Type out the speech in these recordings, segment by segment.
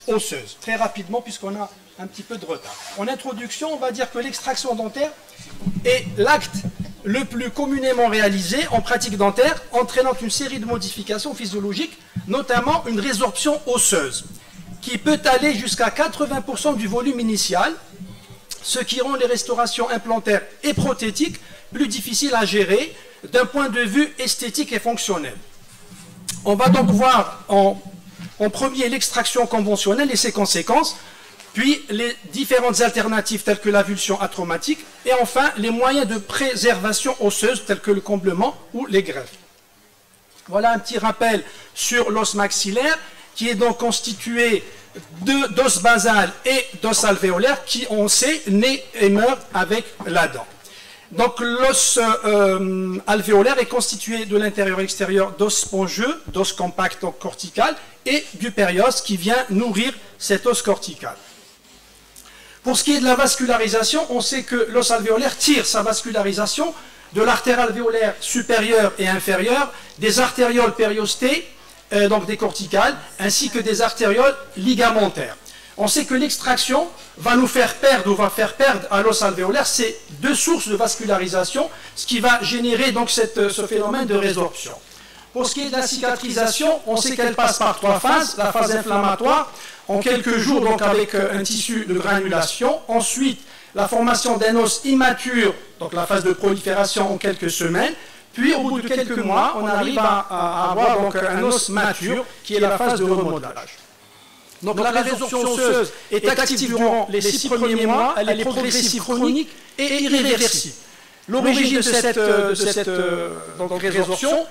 osseuse. Très rapidement, puisqu'on a un petit peu de retard. En introduction, on va dire que l'extraction dentaire est l'acte le plus communément réalisé en pratique dentaire, entraînant une série de modifications physiologiques, notamment une résorption osseuse, qui peut aller jusqu'à 80% du volume initial, ce qui rend les restaurations implantaires et prothétiques plus difficiles à gérer d'un point de vue esthétique et fonctionnel. On va donc voir en premier l'extraction conventionnelle et ses conséquences, puis les différentes alternatives telles que l'avulsion atraumatique, et enfin les moyens de préservation osseuse tels que le comblement ou les greffes. Voilà un petit rappel sur l'os maxillaire qui est donc constitué d'os basal et d'os alvéolaire qui, on sait, naît et meurt avec la dent. Donc l'os alvéolaire est constitué de l'intérieur et extérieur d'os spongieux, d'os compact donc cortical, et du périos qui vient nourrir cet os cortical. Pour ce qui est de la vascularisation, on sait que l'os alvéolaire tire sa vascularisation de l'artère alvéolaire supérieure et inférieure, des artérioles périostées, donc des corticales, ainsi que des artérioles ligamentaires. On sait que l'extraction va nous faire perdre ou va faire perdre à l'os alvéolaire ces deux sources de vascularisation, ce qui va générer donc ce phénomène de résorption. Pour ce qui est de la cicatrisation, on sait qu'elle passe par trois phases. La phase inflammatoire, en quelques jours, donc avec un tissu de granulation. Ensuite, la formation d'un os immature, donc la phase de prolifération en quelques semaines. Puis, au bout de quelques mois, on arrive à avoir donc un os mature, qui est la phase de remodelage. Donc la résorption osseuse est active durant les 6 premiers mois, elle est progressive, chronique et irréversible. L'origine de cette résorption,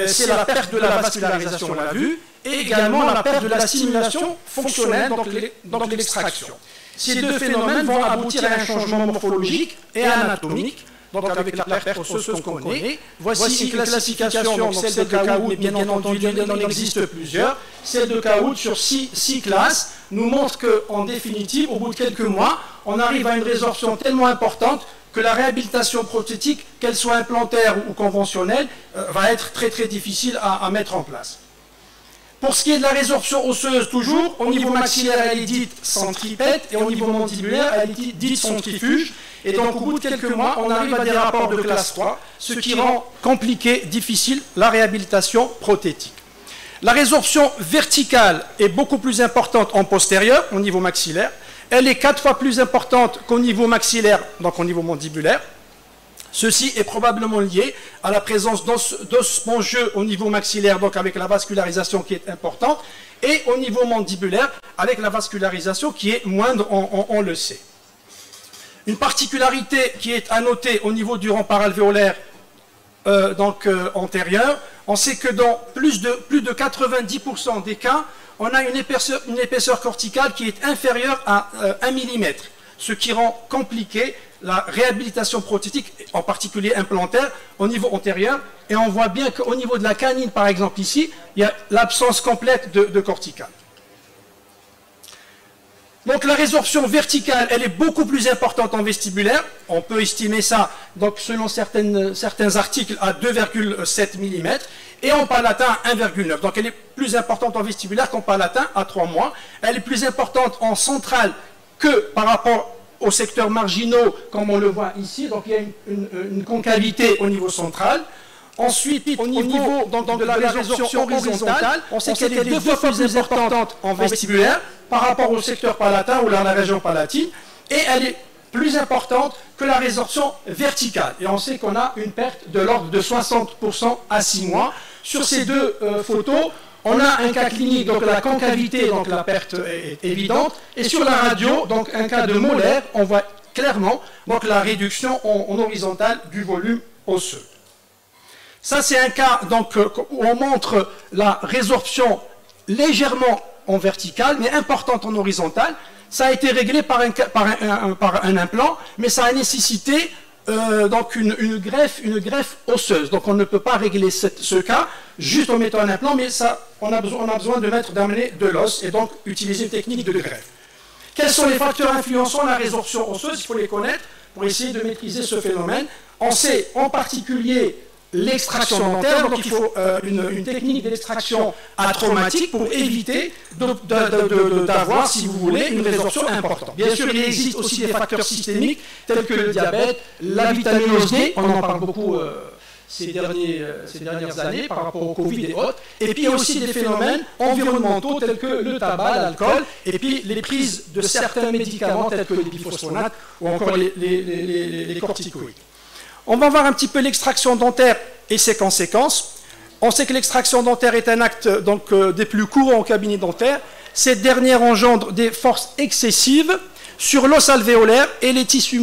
c'est la perte de la vascularisation, on l'a vu, et également la perte de la stimulation fonctionnelle, donc l'extraction. Ces deux phénomènes vont aboutir à un changement morphologique et anatomique, donc avec la perte osseuse qu'on connaît. Voici une classification, donc celle de Caoud, mais bien entendu, il en existe plusieurs. Celle de Caoud sur 6 classes nous montre qu'en définitive, au bout de quelques mois, on arrive à une résorption tellement importante que la réhabilitation prothétique, qu'elle soit implantaire ou conventionnelle, va être très très difficile à mettre en place. Pour ce qui est de la résorption osseuse, toujours, au niveau maxillaire, elle est dite centripète, et au niveau mandibulaire, elle est dite centrifuge. Et donc, au bout de quelques mois, on arrive à des rapports de classe 3, ce qui rend compliqué, difficile, la réhabilitation prothétique. La résorption verticale est beaucoup plus importante en postérieur, au niveau maxillaire. Elle est 4 fois plus importante qu'au niveau maxillaire, donc au niveau mandibulaire. Ceci est probablement lié à la présence d'os spongieux au niveau maxillaire, donc avec la vascularisation qui est importante, et au niveau mandibulaire, avec la vascularisation qui est moindre, on le sait. Une particularité qui est à noter au niveau du rempart alvéolaire antérieur, on sait que dans plus de 90% des cas, on a une épaisseur corticale qui est inférieure à 1 mm, ce qui rend compliqué la réhabilitation prothétique, en particulier implantaire, au niveau antérieur. Et on voit bien qu'au niveau de la canine, par exemple ici, il y a l'absence complète de corticale. Donc la résorption verticale, elle est beaucoup plus importante en vestibulaire. On peut estimer ça, donc, selon certains articles, à 2,7 mm. Et en palatin, 1,9. Donc elle est plus importante en vestibulaire qu'en palatin, à 3 mois. Elle est plus importante en centrale que par rapport aux secteurs marginaux, comme on le voit ici. Donc il y a une concavité au niveau central. Ensuite, au niveau de la résorption horizontale, on sait qu'elle est 2 fois plus importante en vestibulaire par rapport au secteur palatin ou dans la région palatine, et elle est plus importante que la résorption verticale. Et on sait qu'on a une perte de l'ordre de 60% à 6 mois. Sur ces deux photos, on a un cas clinique, donc la concavité, donc la perte est évidente, et sur la radio, donc un cas de molaire, on voit clairement donc la réduction en horizontale du volume osseux. Ça, c'est un cas donc, où on montre la résorption légèrement en verticale, mais importante en horizontale. Ça a été réglé par un implant, mais ça a nécessité donc une greffe osseuse. Donc on ne peut pas régler ce cas juste en mettant un implant, mais on a besoin d'amener de l'os et donc utiliser une technique de greffe. Quels sont les facteurs influençant la résorption osseuse? Il faut les connaître pour essayer de maîtriser ce phénomène. On sait en particulier l'extraction dentaire. Donc il faut une technique d'extraction atraumatique pour éviter d'avoir, si vous voulez, une résorption importante. Bien sûr, il existe aussi des facteurs systémiques tels que le diabète, la vitaminose D, on en parle beaucoup ces dernières années par rapport au Covid et autres. Et puis il y a aussi des phénomènes environnementaux tels que le tabac, l'alcool, et puis les prises de certains médicaments tels que les biphosphonates ou encore les corticoïdes. On va voir un petit peu l'extraction dentaire et ses conséquences. On sait que l'extraction dentaire est un acte donc, des plus courants au cabinet dentaire. Cette dernière engendre des forces excessives sur l'os alvéolaire et les tissus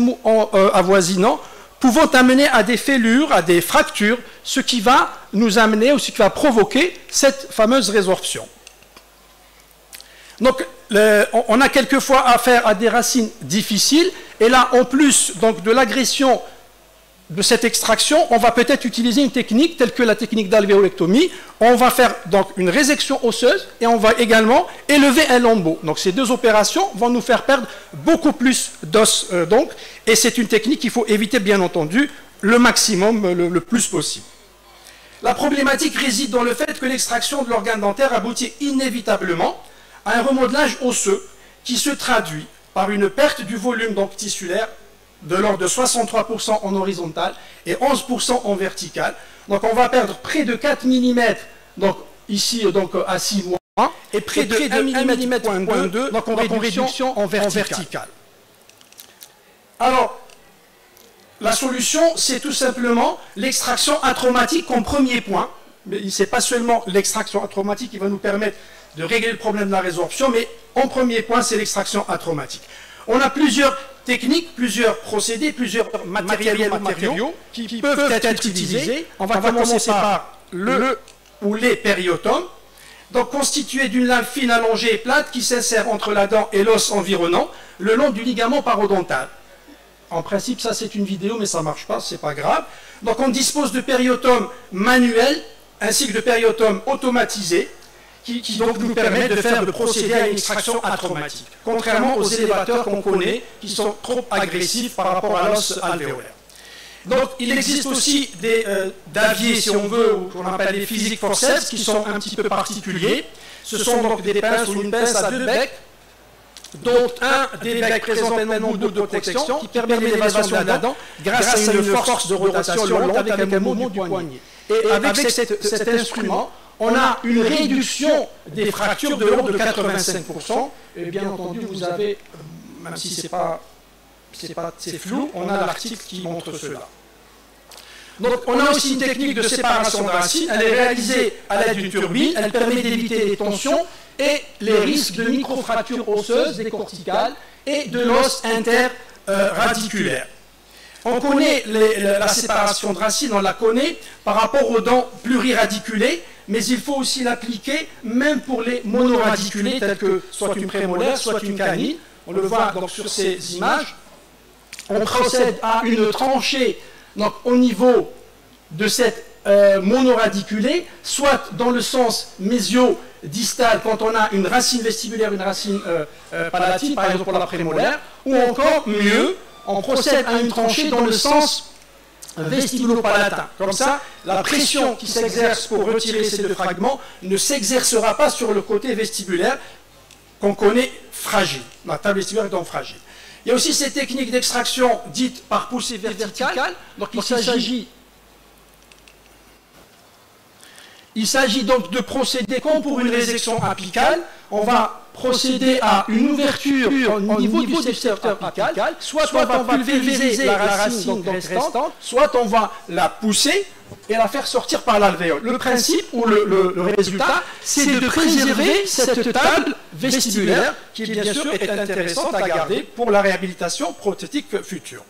avoisinants, pouvant amener à des fêlures, à des fractures, ce qui va nous amener ou ce qui va provoquer cette fameuse résorption. Donc, on a quelquefois affaire à des racines difficiles, et là, en plus donc, de l'agression de cette extraction, on va peut-être utiliser une technique telle que la technique d'alvéolectomie. On va faire donc une résection osseuse et on va également élever un lambeau. Donc ces deux opérations vont nous faire perdre beaucoup plus d'os. Et c'est une technique qu'il faut éviter bien entendu le maximum, le plus possible. La problématique réside dans le fait que l'extraction de l'organe dentaire aboutit inévitablement à un remodelage osseux qui se traduit par une perte du volume donc, tissulaire de l'ordre de 63% en horizontal et 11% en vertical. Donc on va perdre près de 4 mm donc, ici donc, à 6 mois et près de 1 mm, donc en réduction en vertical. Alors, la solution, c'est tout simplement l'extraction atraumatique comme premier point. Mais ce n'est pas seulement l'extraction atraumatique qui va nous permettre de régler le problème de la résorption, mais en premier point, c'est l'extraction atraumatique. On a plusieurs techniques, plusieurs procédés, plusieurs matériaux qui peuvent être utilisés. On va commencer par le ou les périotomes, donc constitués d'une lame fine allongée et plate qui s'insère entre la dent et l'os environnant le long du ligament parodontal. En principe, ça c'est une vidéo, mais ça ne marche pas, c'est pas grave. Donc on dispose de périotomes manuels ainsi que de périotomes automatisés qui donc nous permettent de procéder à une extraction atraumatique, contrairement aux élévateurs qu'on connaît, qui sont trop agressifs par rapport à l'os alvéolaire. Donc il existe aussi des daviers, si on veut, ou qu'on appelle des physiques forceps, qui sont un petit peu particuliers. Ce sont donc des pinces ou une pince à deux becs, dont un des becs présente un nombre de protection qui permet l'élévation de la dent grâce à une force de rotation lente avec un mouvement du poignet. Et avec cet instrument, on a une réduction des fractures de l'ordre de 85%. Et bien entendu, vous avez, même si c'est flou, on a l'article qui montre cela. Donc on a aussi une technique de séparation de racines. Elle est réalisée à l'aide d'une turbine. Elle permet d'éviter les tensions et les risques de microfractures osseuses, des corticales et de l'os interradiculaire. On connaît la séparation de racines, on la connaît par rapport aux dents pluriradiculées, mais il faut aussi l'appliquer même pour les monoradiculées, telles que soit une prémolaire, soit une canine. On le voit donc sur ces images. On procède à une tranchée donc, au niveau de cette monoradiculée, soit dans le sens mésio-distal quand on a une racine vestibulaire, une racine palatine, par exemple pour la prémolaire, ou encore mieux, on procède à une tranchée dans le sens vestibulo-palatin. Comme ça, la pression qui s'exerce pour retirer ces deux fragments ne s'exercera pas sur le côté vestibulaire qu'on connaît fragile, la table vestibulaire étant fragile. Il y a aussi ces techniques d'extraction dites par poussée verticale. Donc il s'agit donc de procéder comme pour une résection apicale. On va procéder à une ouverture au niveau du secteur apical. Soit on va pulvériser la racine restante, soit on va la pousser et la faire sortir par l'alvéole. Le principe ou le résultat, c'est de préserver cette table vestibulaire qui, bien sûr, est intéressante à garder pour la réhabilitation prothétique future,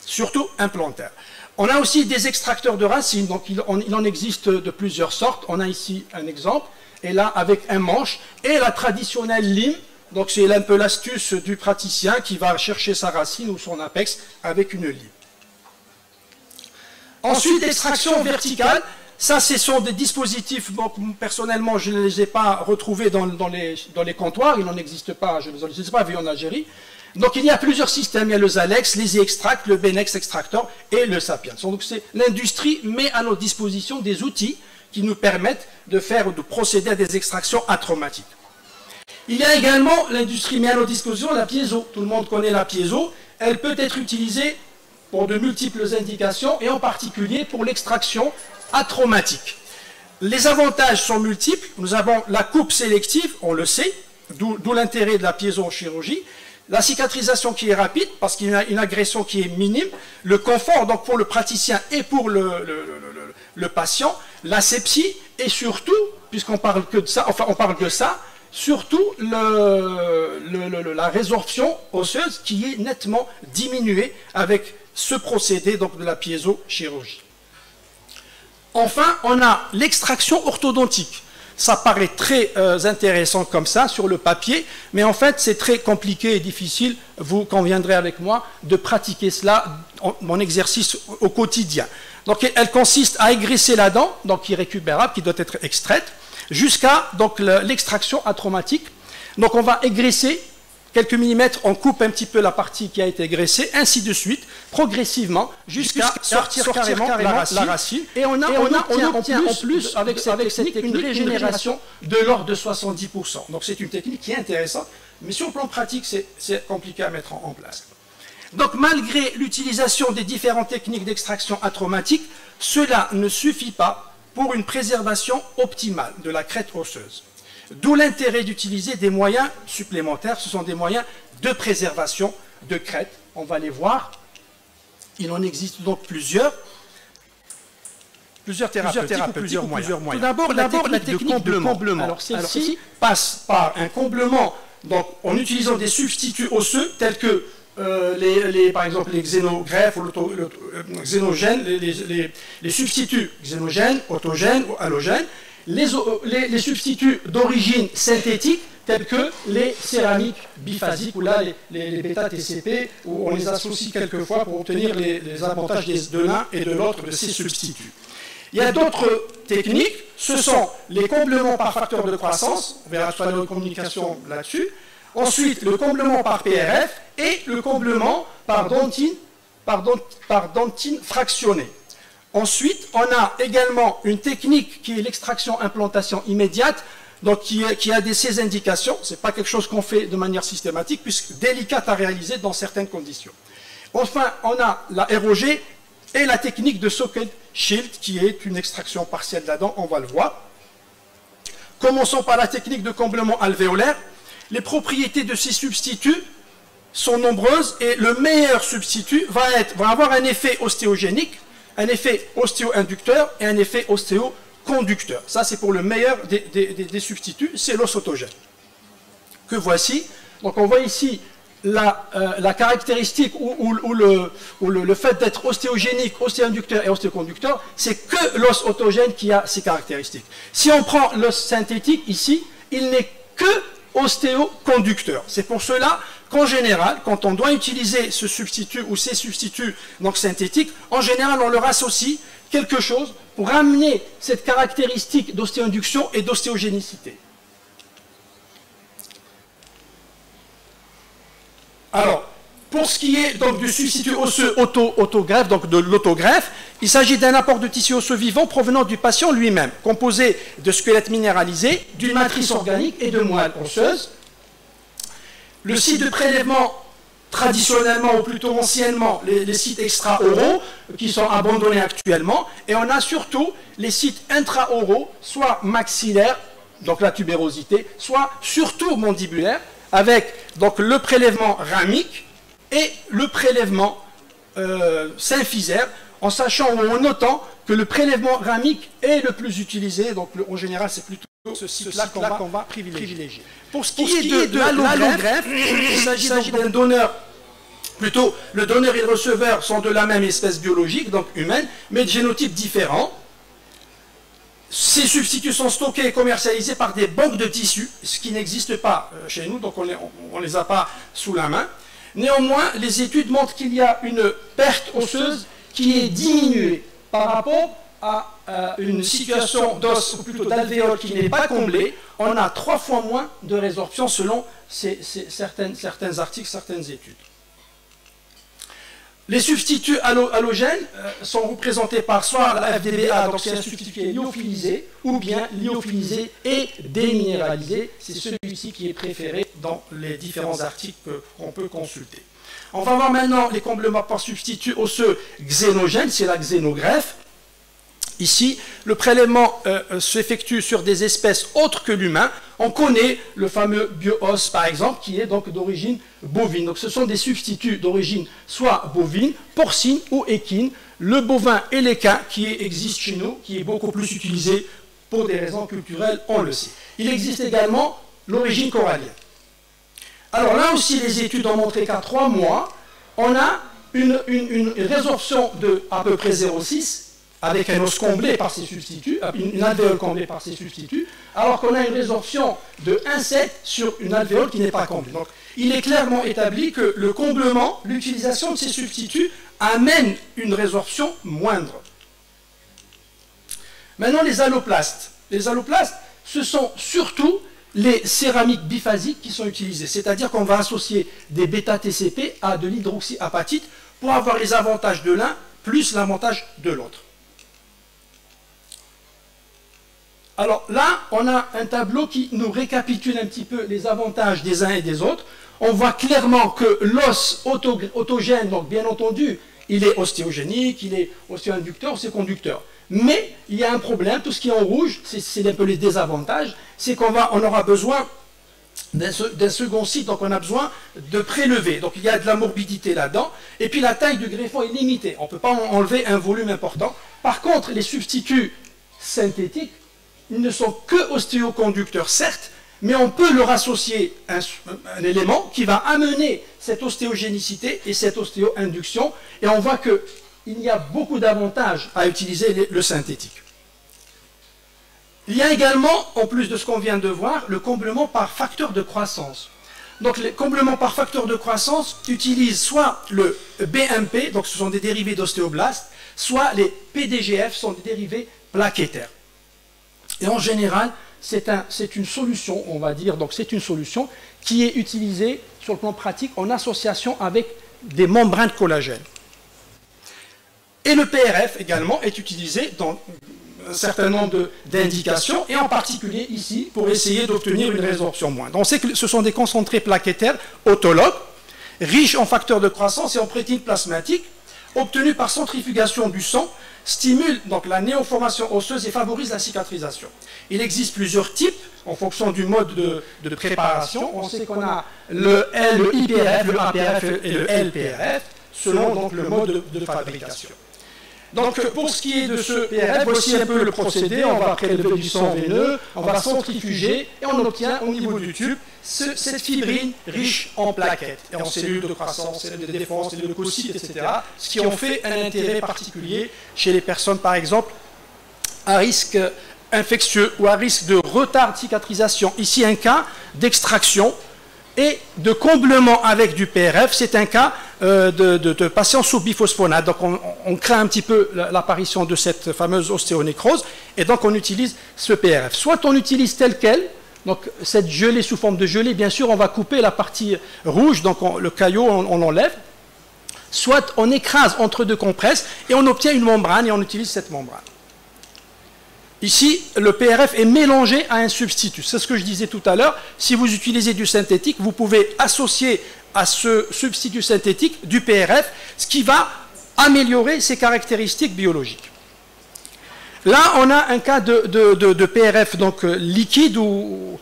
surtout implantaire. On a aussi des extracteurs de racines, donc il en existe de plusieurs sortes. On a ici un exemple, et là avec un manche, et la traditionnelle lime, donc c'est un peu l'astuce du praticien qui va chercher sa racine ou son apex avec une lime. Ensuite, l'extraction verticale, Ça, ce sont des dispositifs, donc, personnellement, je ne les ai pas retrouvés dans les comptoirs, il n'en existe pas, je ne les ai pas vus en Algérie. Donc il y a plusieurs systèmes, il y a le Zalex, les E-Extract, le Benex Extractor et le Sapiens. Donc c'est l'industrie met à notre disposition des outils qui nous permettent de procéder à des extractions atraumatiques. Il y a également, l'industrie met à notre disposition la piézo. Tout le monde connaît la piézo. Elle peut être utilisée pour de multiples indications et en particulier pour l'extraction atraumatique. Les avantages sont multiples. Nous avons la coupe sélective, on le sait, d'où l'intérêt de la piézo en chirurgie. La cicatrisation qui est rapide, parce qu'il y a une agression qui est minime. Le confort, donc pour le praticien et pour le patient. L'asepsie et surtout, puisqu'on parle que de ça, enfin on parle de ça, surtout la résorption osseuse qui est nettement diminuée avec ce procédé donc, de la piézo-chirurgie. Enfin, on a l'extraction orthodontique. Ça paraît très intéressant comme ça sur le papier, mais en fait c'est très compliqué et difficile, vous conviendrez avec moi, de pratiquer cela en exercice au quotidien. Donc elle consiste à égraisser la dent, donc qui est récupérable, qui doit être extraite, jusqu'à l'extraction atraumatique. Donc on va égraisser quelques millimètres, on coupe un petit peu la partie qui a été graissée, ainsi de suite, progressivement, jusqu'à sortir carrément la racine. Et on obtient en plus, avec cette technique, une régénération de l'ordre de 70%. Donc c'est une technique qui est intéressante, mais sur le plan pratique, c'est compliqué à mettre en place. Donc malgré l'utilisation des différentes techniques d'extraction atraumatique, cela ne suffit pas pour une préservation optimale de la crête osseuse. D'où l'intérêt d'utiliser des moyens supplémentaires, ce sont des moyens de préservation de crête. On va les voir. Il en existe donc plusieurs thérapeutiques ou plusieurs moyens. Tout d'abord, la technique de comblement. Alors celle-ci passe par un comblement donc, en utilisant des substituts osseux tels que par exemple les xénogreffes ou xénogènes, les substituts xénogènes, autogènes ou halogènes, les substituts d'origine synthétique tels que les céramiques biphasiques ou là les bêta-TCP où on les associe quelquefois pour obtenir les avantages de l'un et de l'autre de ces substituts. Il y a d'autres techniques, ce sont les comblements par facteur de croissance, on verra tout à l'heure une communication là-dessus. Ensuite, le comblement par PRF et le comblement par dentine fractionnée. Ensuite, on a également une technique qui est l'extraction implantation immédiate, donc qui a ces indications. Ce n'est pas quelque chose qu'on fait de manière systématique, puisque délicate à réaliser dans certaines conditions. Enfin, on a la ROG et la technique de socket shield, qui est une extraction partielle de la dent, on va le voir. Commençons par la technique de comblement alvéolaire. Les propriétés de ces substituts sont nombreuses et le meilleur substitut va avoir un effet ostéogénique, un effet ostéo-inducteur et un effet ostéo-conducteur. Ça, c'est pour le meilleur des substituts, c'est l'os autogène. Que voici. Donc, on voit ici la caractéristique ou le fait d'être ostéogénique, ostéo-inducteur et ostéoconducteur, c'est que l'os autogène qui a ces caractéristiques. Si on prend l'os synthétique, ici, il n'est que ostéoconducteur. C'est pour cela qu'en général, quand on doit utiliser ce substitut ou ces substituts donc synthétiques, en général, on leur associe quelque chose pour amener cette caractéristique d'ostéoinduction et d'ostéogénicité. Alors, pour ce qui est donc du substitut osseux autogreffe, donc de l'autogreffe, il s'agit d'un apport de tissu osseux vivant provenant du patient lui-même, composé de squelettes minéralisés, d'une matrice organique et de moelle osseuse. Le site de prélèvement, traditionnellement ou plutôt anciennement, les sites extra-oraux qui sont abandonnés actuellement, et on a surtout les sites intra-oraux, soit maxillaires, donc la tubérosité, soit surtout mandibulaire, avec donc le prélèvement ramique et le prélèvement symphysaire, en sachant ou en notant que le prélèvement ramique est le plus utilisé, donc en général c'est plutôt ce site-là qu'on va privilégier. Pour ce qui est de l'allogreffe, il s'agit d'un donneur, plutôt le donneur et le receveur sont de la même espèce biologique, donc humaine, mais de génotypes différents. Ces substituts sont stockés et commercialisés par des banques de tissus, ce qui n'existe pas chez nous, donc on ne les a pas sous la main. Néanmoins, les études montrent qu'il y a une perte osseuse qui est diminuée par rapport à une situation d'os, ou plutôt d'alvéole qui n'est pas comblée, on a 3 fois moins de résorption selon certains articles, certaines études. Les substituts halogènes sont représentés par soit la FDBA, donc c'est un substitut qui est lyophilisé, ou bien lyophilisé et déminéralisé. C'est celui-ci qui est préféré dans les différents articles qu'on peut consulter. On va voir maintenant les comblements par substitut osseux xénogènes, c'est la xénogreffe. Ici, le prélèvement s'effectue sur des espèces autres que l'humain. On connaît le fameux bio-os, par exemple, qui est donc d'origine bovine. Donc ce sont des substituts d'origine soit bovine, porcine ou équine. Le bovin et l'équin qui existe chez nous, qui est beaucoup plus utilisé pour des raisons culturelles, on le sait. Il existe également l'origine corallienne. Alors là aussi, les études ont montré qu'à 3 mois, on a une résorption de à peu près 0,6 avec un os comblé par ces substituts, une alvéole comblée par ces substituts, alors qu'on a une résorption de 1,7 sur une alvéole qui n'est pas comblée. Donc, il est clairement établi que le comblement, l'utilisation de ces substituts amène une résorption moindre. Maintenant, les alloplastes. Les alloplastes, ce sont surtout les céramiques biphasiques qui sont utilisées, c'est-à-dire qu'on va associer des bêta-TCP à de l'hydroxyapatite pour avoir les avantages de l'un plus l'avantage de l'autre. Alors là, on a un tableau qui nous récapitule un petit peu les avantages des uns et des autres. On voit clairement que l'os autogène, donc bien entendu, il est ostéogénique, il est ostéoinducteur, ostéoconducteur. Mais il y a un problème, tout ce qui est en rouge, c'est un peu les désavantages, c'est qu'on aura besoin d'un second site, donc on a besoin de prélever. Donc il y a de la morbidité là-dedans, et puis la taille du greffon est limitée. On ne peut pas enlever un volume important. Par contre, les substituts synthétiques, ils ne sont que ostéoconducteurs, certes, mais on peut leur associer un élément qui va amener cette ostéogénicité et cette ostéoinduction, et on voit qu'il y a beaucoup d'avantages à utiliser le synthétique. Il y a également, en plus de ce qu'on vient de voir, le comblement par facteur de croissance. Donc les comblements par facteur de croissance utilisent soit le BMP, donc ce sont des dérivés d'ostéoblastes, soit les PDGF, sont des dérivés plaquettaires. Et en général, c'est une solution, on va dire, donc c'est une solution qui est utilisée sur le plan pratique en association avec des membranes de collagène. Et le PRF également est utilisé dans un certain nombre d'indications, et en particulier ici, pour essayer d'obtenir une résorption moindre. On sait que ce sont des concentrés plaquettaires autologues, riches en facteurs de croissance et en protéines plasmatiques, obtenus par centrifugation du sang, stimule donc la néoformation osseuse et favorise la cicatrisation. Il existe plusieurs types en fonction du mode de préparation. On sait qu'on a le IPRF, le APRF et le LPRF, selon donc le mode de fabrication. Donc pour ce qui est de ce PRF, voici un peu le procédé. On va prélever du sang veineux, on va centrifuger et on obtient au niveau du tube cette fibrine riche en plaquettes et en cellules de croissance, cellules de défense, cellules de leucocytes, etc. Ce qui ont fait un intérêt particulier chez les personnes, par exemple, à risque infectieux ou à risque de retard de cicatrisation. Ici, un cas d'extraction et de comblement avec du PRF, c'est un cas de patients sous biphosphonate. Donc on craint un petit peu l'apparition de cette fameuse ostéonécrose, et donc on utilise ce PRF. Soit on utilise tel quel, donc cette gelée sous forme de gelée, bien sûr on va couper la partie rouge, donc le caillot on l'enlève, soit on écrase entre deux compresses et on obtient une membrane et on utilise cette membrane. Ici, le PRF est mélangé à un substitut. C'est ce que je disais tout à l'heure. Si vous utilisez du synthétique, vous pouvez associer à ce substitut synthétique du PRF, ce qui va améliorer ses caractéristiques biologiques. Là, on a un cas de PRF donc liquide ou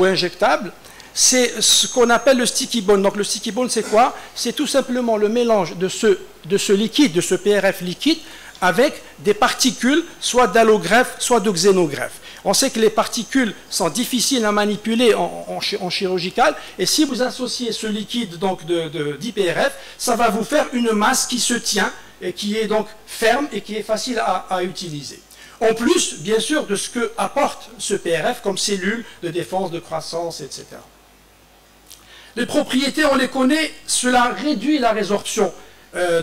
injectable. C'est ce qu'on appelle le sticky bone. Donc le sticky bone, c'est quoi? C'est tout simplement le mélange de ce liquide, de ce PRF liquide, avec des particules, soit d'allogreffe, soit de xénogreffe. On sait que les particules sont difficiles à manipuler en chirurgical, et si vous associez ce liquide d'IPRF, ça va vous faire une masse qui se tient, et qui est donc ferme, et qui est facile à utiliser. En plus, bien sûr, de ce que apporte ce PRF comme cellule de défense, de croissance, etc. Les propriétés, on les connaît, cela réduit la résorption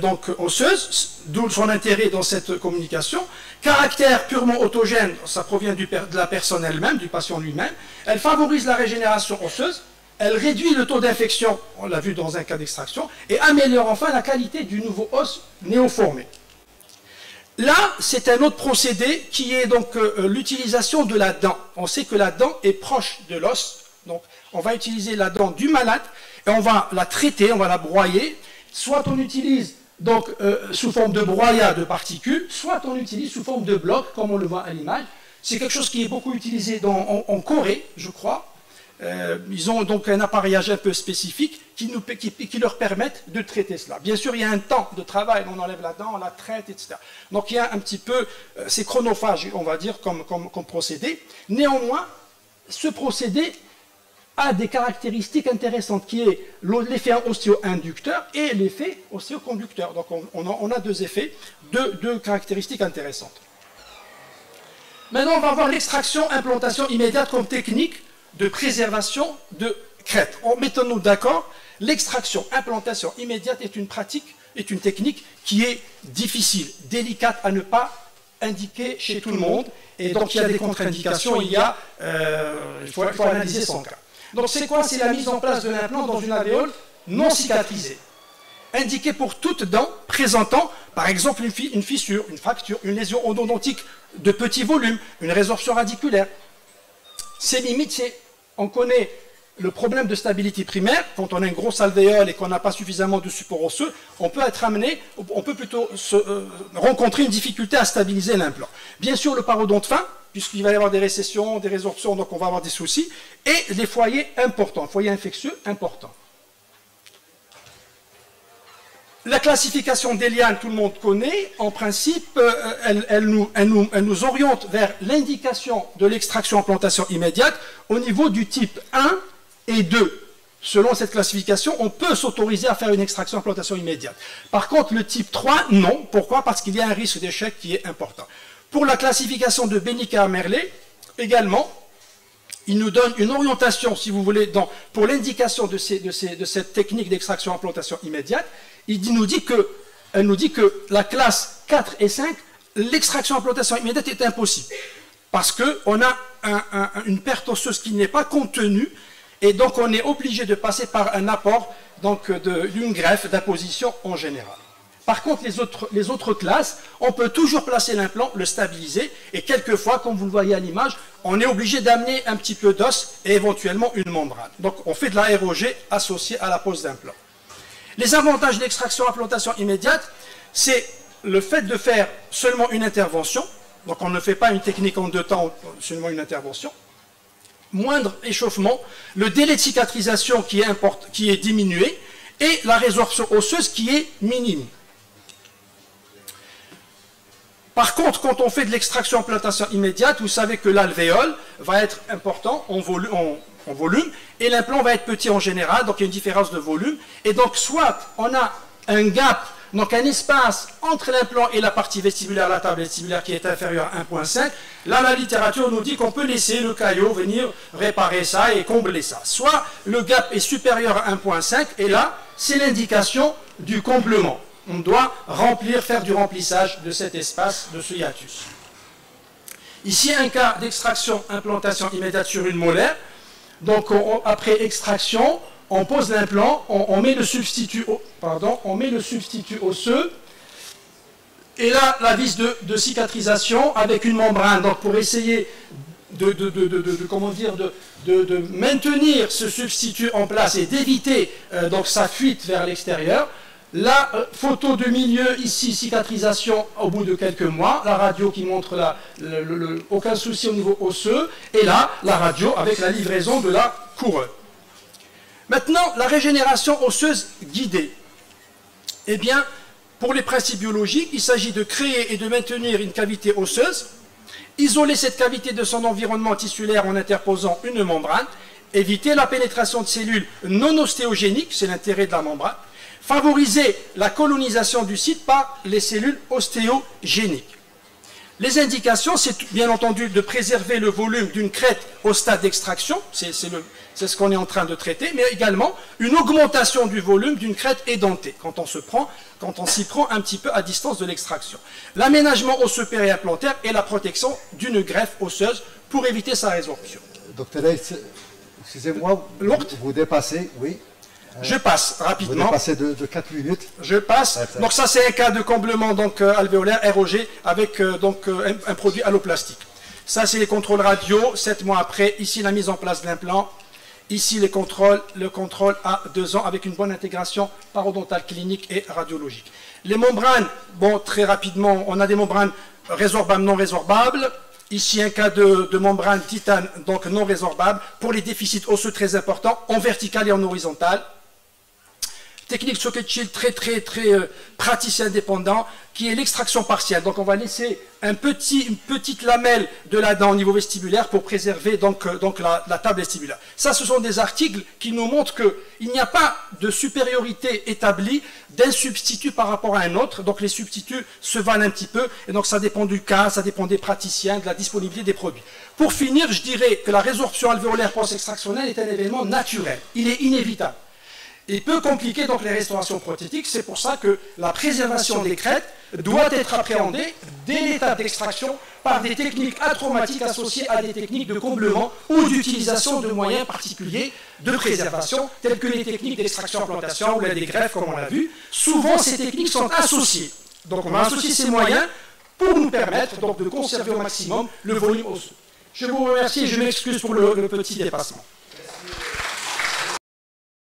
donc osseuse, d'où son intérêt dans cette communication. Caractère purement autogène, ça provient de la personne elle-même, du patient lui-même. Elle favorise la régénération osseuse, elle réduit le taux d'infection, on l'a vu dans un cas d'extraction, et améliore enfin la qualité du nouveau os néoformé. Là, c'est un autre procédé qui est donc l'utilisation de la dent. On sait que la dent est proche de l'os, donc on va utiliser la dent du malade et on va la traiter, on va la broyer. Soit on utilise donc sous forme de broyat de particules, soit on utilise sous forme de blocs, comme on le voit à l'image. C'est quelque chose qui est beaucoup utilisé en Corée, je crois. Ils ont donc un appareillage un peu spécifique qui leur permettent de traiter cela. Bien sûr, il y a un temps de travail, on enlève la dent, on la traite, etc. Donc il y a un petit peu, c'est chronophage, on va dire, comme procédé. Néanmoins, ce procédé a des caractéristiques intéressantes, qui est l'effet ostéo-inducteur et l'effet ostéoconducteur. Donc on a deux effets, deux caractéristiques intéressantes. Maintenant, on va voir l'extraction-implantation immédiate comme technique de préservation de crête. Mettons-nous d'accord, l'extraction-implantation immédiate est une pratique, est une technique qui est difficile, délicate à ne pas indiquer chez tout le monde, et donc il y a des contre-indications, il faut analyser son cas. Donc c'est quoi? C'est la mise en place de l'implant dans une alvéole non cicatrisée, indiquée pour toute dent présentant, par exemple, une fissure, une fracture, une lésion endodontique de petit volume, une résorption radiculaire. Ces limites, on connaît le problème de stabilité primaire. Quand on a une grosse alvéole et qu'on n'a pas suffisamment de support osseux, on peut être amené, on peut plutôt rencontrer une difficulté à stabiliser l'implant. Bien sûr, le parodonte fin, puisqu'il va y avoir des récessions, des résorptions, donc on va avoir des soucis, et les foyers importants, foyers infectieux importants. La classification des lianes, tout le monde connaît. En principe, elle nous oriente vers l'indication de l'extraction-implantation immédiate au niveau du type 1 et 2. Selon cette classification, on peut s'autoriser à faire une extraction-implantation immédiate. Par contre, le type 3, non. Pourquoi? Parce qu'il y a un risque d'échec qui est important. Pour la classification de Bénica-Merlet, également, il nous donne une orientation, si vous voulez, pour l'indication de cette technique d'extraction-implantation immédiate. Elle nous dit que la classe 4 et 5, l'extraction-implantation immédiate est impossible. Parce qu'on a une perte osseuse qui n'est pas contenue, et donc on est obligé de passer par un apport d'une greffe d'apposition en général. Par contre, les autres classes, on peut toujours placer l'implant, le stabiliser, et quelquefois, comme vous le voyez à l'image, on est obligé d'amener un petit peu d'os et éventuellement une membrane. Donc on fait de la ROG associée à la pose d'implant. Les avantages de l'extraction-implantation immédiate, c'est le fait de faire seulement une intervention, donc on ne fait pas une technique en 2 temps, seulement une intervention, moindre échauffement, le délai de cicatrisation qui est diminué, et la résorption osseuse qui est minime. Par contre, quand on fait de l'extraction-implantation immédiate, vous savez que l'alvéole va être important en volume, et l'implant va être petit en général, donc il y a une différence de volume. Et donc, soit on a un gap, donc un espace entre l'implant et la partie vestibulaire, la table vestibulaire qui est inférieure à 1,5. Là, la littérature nous dit qu'on peut laisser le caillot venir réparer ça et combler ça. Soit le gap est supérieur à 1,5, et là, c'est l'indication du comblement. On doit faire du remplissage de cet espace, de ce hiatus. Ici, un cas d'extraction-implantation immédiate sur une molaire. Donc, après extraction, on pose l'implant, on met le substitut osseux, et là, la vis de cicatrisation avec une membrane, donc pour essayer de maintenir ce substitut en place et d'éviter donc sa fuite vers l'extérieur. La photo de milieu, ici, cicatrisation au bout de quelques mois. La radio qui montre aucun souci au niveau osseux. Et là, la radio avec la livraison de la couronne. Maintenant, la régénération osseuse guidée. Eh bien, pour les principes biologiques, il s'agit de créer et de maintenir une cavité osseuse, isoler cette cavité de son environnement tissulaire en interposant une membrane, éviter la pénétration de cellules non ostéogéniques, c'est l'intérêt de la membrane, favoriser la colonisation du site par les cellules ostéogéniques. Les indications, c'est bien entendu de préserver le volume d'une crête au stade d'extraction, c'est ce qu'on est en train de traiter, mais également une augmentation du volume d'une crête édentée, quand on s'y prend un petit peu à distance de l'extraction. L'aménagement osseux périimplantaire et la protection d'une greffe osseuse pour éviter sa résorption. Docteur, excusez-moi, vous dépassez, oui. Je passe rapidement. Vous dépassez de 4 minutes. Je passe. Donc ça, c'est un cas de comblement alvéolaire ROG avec un produit alloplastique. Ça, c'est les contrôles radio, 7 mois après. Ici, la mise en place de l'implant. Ici, le contrôle à 2 ans avec une bonne intégration parodontale clinique et radiologique. Les membranes, bon, très rapidement, on a des membranes résorbables, non résorbables. Ici, un cas de membrane titane, donc non résorbable, pour les déficits osseux très importants, en vertical et en horizontal. Technique socket shield très praticien indépendant, qui est l'extraction partielle. Donc on va laisser une petite lamelle de la dent au niveau vestibulaire pour préserver la table vestibulaire. Ça, ce sont des articles qui nous montrent qu'il n'y a pas de supériorité établie d'un substitut par rapport à un autre. Donc les substituts se valent un petit peu, et donc ça dépend du cas, ça dépend des praticiens, de la disponibilité des produits. Pour finir, je dirais que la résorption alvéolaire post-extractionnelle est un événement naturel. Il est inévitable. Et peut compliquer donc les restaurations prothétiques. C'est pour ça que la préservation des crêtes doit être appréhendée dès l'étape d'extraction par des techniques atraumatiques associées à des techniques de comblement ou d'utilisation de moyens particuliers de préservation, telles que les techniques d'extraction-implantation ou des greffes, comme on l'a vu. Souvent, ces techniques sont associées. Donc, on va associer ces moyens pour nous permettre donc, de conserver au maximum le volume osseux. Je vous remercie et je m'excuse pour le petit dépassement.